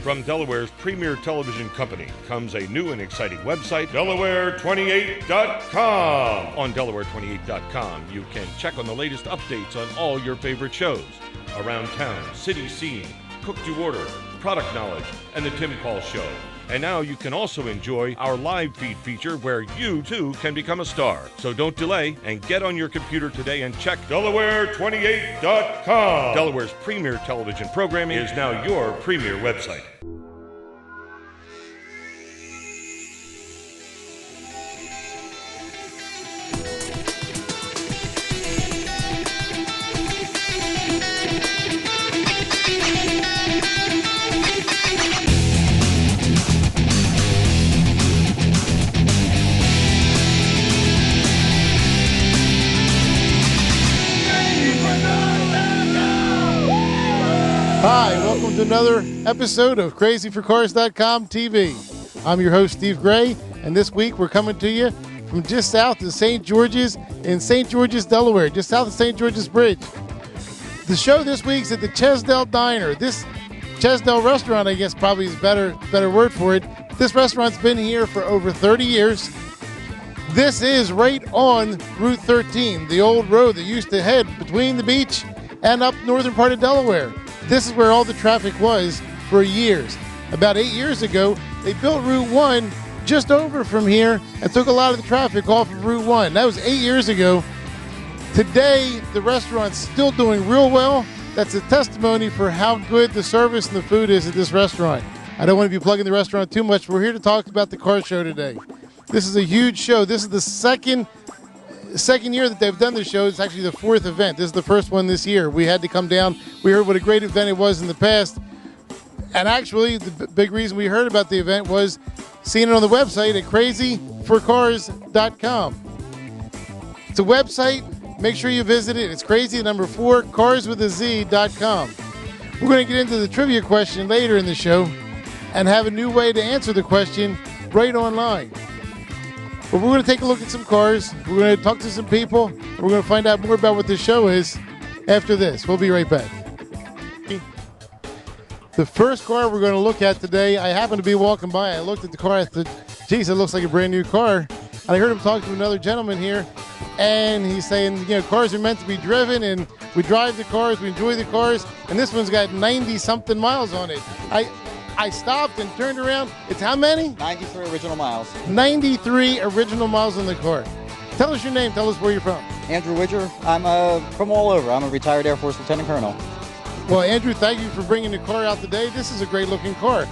From Delaware's premier television company comes a new and exciting website, Delaware28.com. On Delaware28.com, you can check on the latest updates on all your favorite shows. Around town, city scene, cook to order, product knowledge, and the Tim Paul Show. And now you can also enjoy our live feed feature where you too can become a star. So don't delay and get on your computer today and check Delaware28.com. Delaware's premier television programming is now your premier website. Hi, welcome to another episode of CrazyForCars.com TV. I'm your host, Steve Gray, and this week we're coming to you from just south of St. George's in St. George's, Delaware, just south of St. George's Bridge. The show this week's at the ChesDel Diner. This ChesDel restaurant, I guess, probably is better word for it. This restaurant's been here for over 30 years. This is right on Route 13, the old road that used to head between the beach and up northern part of Delaware. This is where all the traffic was for years. About 8 years ago, they built Route 1 just over from here and took a lot of the traffic off of Route 1. That was 8 years ago. Today, the restaurant's still doing real well. That's a testimony for how good the service and the food is at this restaurant. I don't want to be plugging the restaurant too much. We're here to talk about the car show today. This is a huge show. This is the second year that they've done this show. It's actually the fourth event. This is the first one this year. We had to come down. We heard what a great event it was in the past. And actually, the big reason we heard about the event was seeing it on the website at CrazyForCars.com. It's a website. Make sure you visit it. It's crazy4 carswithaz.com. We're going to get into the trivia question later in the show and have a new way to answer the question right online. But we're going to take a look at some cars. We're going to talk to some people. We're going to find out more about what the show is after this. We'll be right back. The first car we're going to look at today, I happened to be walking by. I looked at the car. I thought, geez, it looks like a brand new car. And I heard him talk to another gentleman here. And he's saying, you know, cars are meant to be driven. And we drive the cars. We enjoy the cars. And this one's got 90-something miles on it. I stopped and turned around. It's how many? 93 original miles. 93 original miles on the car. Tell us your name. Tell us where you're from. Andrew Widger. I'm from all over. I'm a retired Air Force Lieutenant Colonel. Well, Andrew, thank you for bringing the car out today. This is a great-looking car.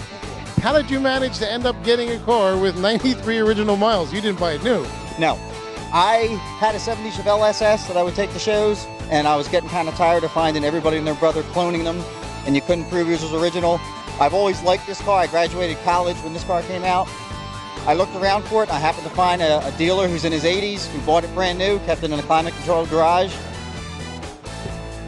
How did you manage to end up getting a car with 93 original miles? You didn't buy it new. No. I had a 70 Chevelle SS that I would take to shows, and I was getting kind of tired of finding everybody and their brother cloning them, and you couldn't prove yours was original. I've always liked this car. I graduated college when this car came out. I looked around for it. I happened to find a dealer who's in his 80s who bought it brand new, kept it in a climate-controlled garage.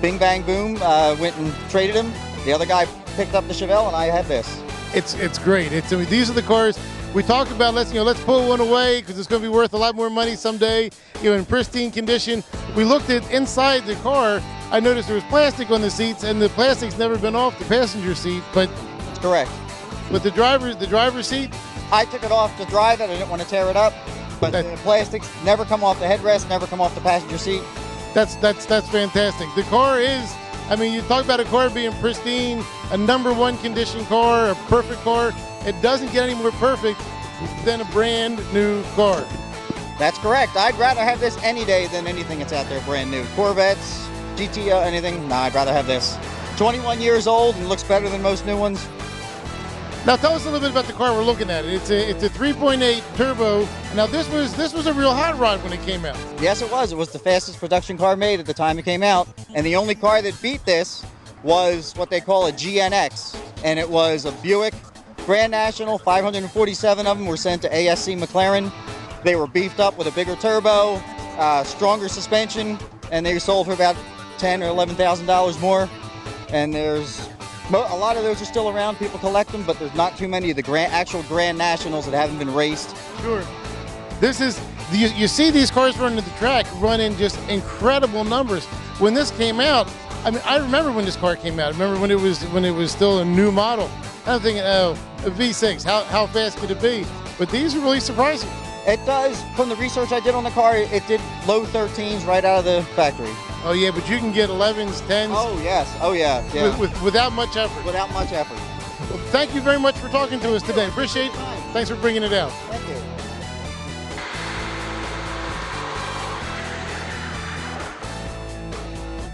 Bing, bang, boom, went and traded him. The other guy picked up the Chevelle, and I had this. It's great. These are the cars we talk about. Let's pull one away because it's going to be worth a lot more money someday. In pristine condition. We looked at inside the car. I noticed there was plastic on the seats, and the plastic's never been off the passenger seat, but. Correct. With the driver's seat? I took it off to drive it. I didn't want to tear it up. But the plastics never come off the headrest, never come off the passenger seat. That's fantastic. The car is, I mean, you talk about a car being pristine, a number one condition car, a perfect car. It doesn't get any more perfect than a brand new car. That's correct. I'd rather have this any day than anything that's out there brand new. Corvettes, GTO, anything. No, I'd rather have this. 21 years old and looks better than most new ones. Now tell us a little bit about the car we're looking at. It's a 3.8 turbo. Now this was a real hot rod when it came out. Yes, it was. It was the fastest production car made at the time it came out. And the only car that beat this was what they call a GNX. And it was a Buick Grand National. 547 of them were sent to ASC McLaren. They were beefed up with a bigger turbo, stronger suspension, and they sold for about $10,000 or $11,000 more. And there's a lot of those are still around. People collect them, but there's not too many of the actual Grand Nationals that haven't been raced. Sure. This is, you see these cars running the track, running just incredible numbers. When this came out, I mean, I remember when this car came out. I remember when it was still a new model. I'm thinking, oh, a V6, how fast could it be? But these are really surprising. It does. From the research I did on the car, it did low 13s right out of the factory. Oh yeah, but you can get 11s, 10s. Oh yes. Oh yeah. Yeah. Without much effort. Without much effort. Well, thank you very much for talking to us today. Appreciate it. Thanks for bringing it out. Thank you.